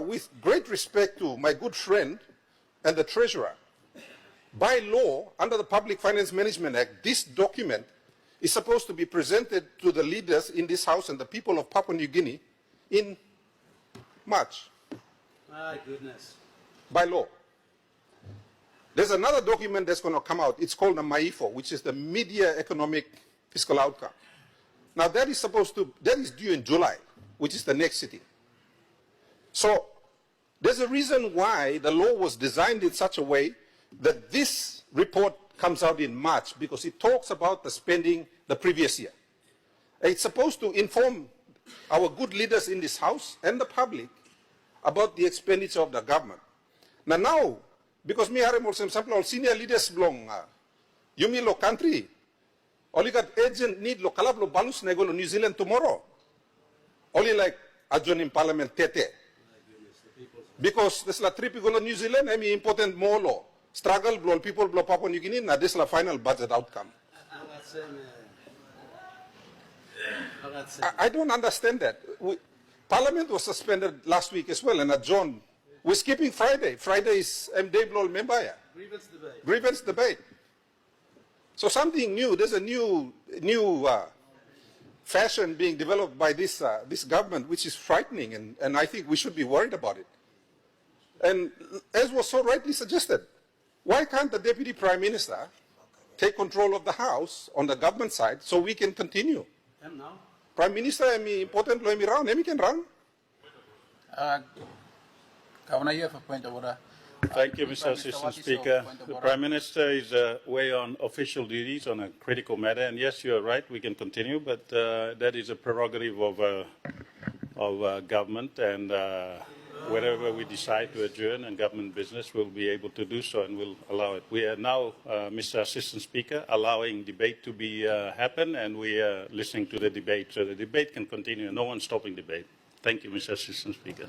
with great respect to my good friend and the Treasurer, by law, under the Public Finance Management Act, this document is supposed to be presented to the leaders in this House and the people of Papua New Guinea in March. My goodness. By law. There's another document that's going to come out. It's called the MAIFO, which is the Mid-Year Economic Fiscal Outcome. Now that is due in July, which is the next sitting. So there's a reason why the law was designed in such a way that this report comes out in March, because it talks about the spending the previous year. It's supposed to inform our good leaders in this House and the public about the expenditure of the government. Now, because me are more sample senior leaders belong, yumi lo country, only got agent need lo kalab lo balus nego lo New Zealand tomorrow. Only like adjourn in Parliament tete. Because this la trip go to New Zealand, I mean important more law. Struggle blow people blow Papua New Guinea, now this is the final budget outcome. I don't understand that. Parliament was suspended last week as well and adjourned. We're skipping Friday. Friday is MD blow member. Grievance debate. Grievance debate. So something new. There's a new fashion being developed by this government, which is frightening, and I think we should be worried about it. And as was so rightly suggested, why can't the Deputy Prime Minister take control of the House on the government side so we can continue? And now? Prime Minister, important lo round, can run. Governor, you have a point of order. Thank you, Mr. Assistant Speaker. The Prime Minister is away on official duties on a critical matter, and yes, you are right, we can continue, but that is a prerogative of government, and wherever we decide to adjourn and government business, we'll be able to do so and we'll allow it. We are now, Mr. Assistant Speaker, allowing debate to be happen, and we are listening to the debate, so the debate can continue. No one's stopping debate. Thank you, Mr. Assistant Speaker.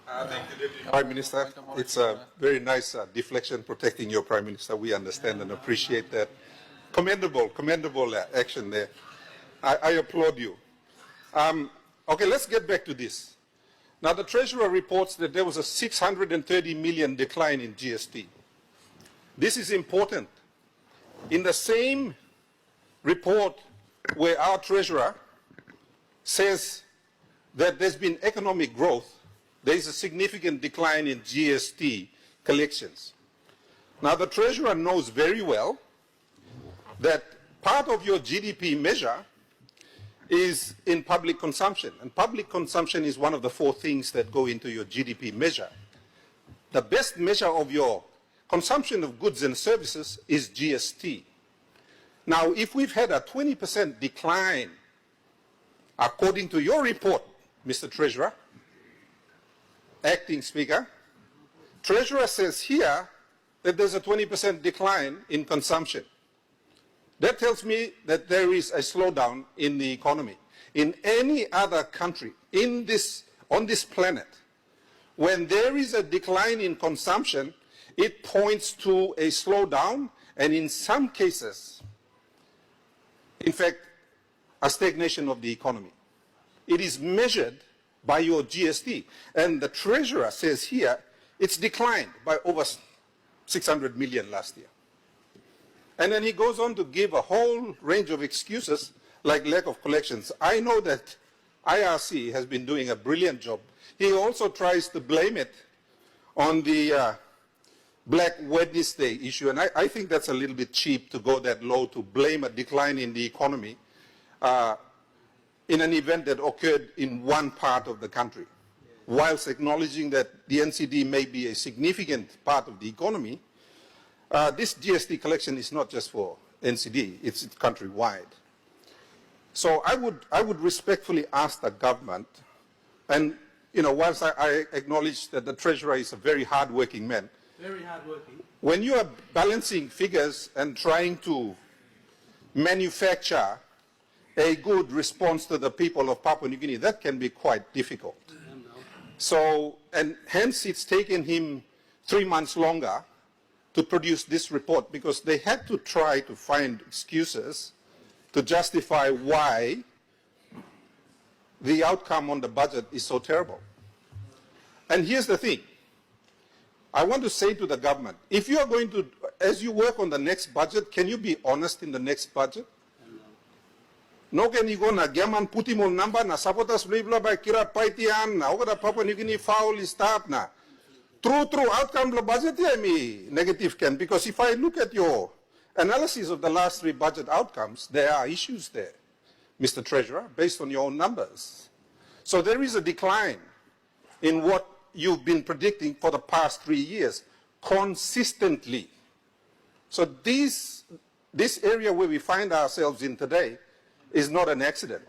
Thank you, Deputy Prime Minister. It's a very nice deflection protecting your Prime Minister. We understand and appreciate that. Commendable action there. I applaud you. Okay, let's get back to this. Now, the Treasurer reports that there was a 630 million decline in GST. This is important. In the same report where our Treasurer says that there's been economic growth, there is a significant decline in GST collections. Now, the Treasurer knows very well that part of your GDP measure is in public consumption, and public consumption is one of the 4 things that go into your GDP measure. The best measure of your consumption of goods and services is GST. Now, if we've had a 20% decline, according to your report, Mr. Treasurer, Acting Speaker, Treasurer says here that there's a 20% decline in consumption. That tells me that there is a slowdown in the economy. In any other country on this planet, when there is a decline in consumption, it points to a slowdown, and in some cases, in fact, a stagnation of the economy. It is measured by your GST. And the Treasurer says here, it's declined by over 600 million last year. And then he goes on to give a whole range of excuses like lack of collections. I know that IRC has been doing a brilliant job. He also tries to blame it on the Black Wednesday issue, and I think that's a little bit cheap to go that low to blame a decline in the economy in an event that occurred in one part of the country, whilst acknowledging that the NCD may be a significant part of the economy. This GST collection is not just for NCD, it's countrywide. So I would respectfully ask the government, and whilst I acknowledge that the Treasurer is a very hard-working man, very hard-working. When you are balancing figures and trying to manufacture a good response to the people of Papua New Guinea, that can be quite difficult. So, and hence it's taken him 3 months longer to produce this report, because they had to try to find excuses to justify why the outcome on the budget is so terrible. And here's the thing. I want to say to the government, if you are going to, as you work on the next budget, can you be honest in the next budget? No can you go na gaman puti mo number na sabotas blibla by kira paitian na oga Papua New Guinea foul is start na. True outcome the budget ya me negative can, because if I look at your analysis of the last 3 budget outcomes, there are issues there, Mr. Treasurer, based on your own numbers. So there is a decline in what you've been predicting for the past 3 years consistently. So this area where we find ourselves in today is not an accident.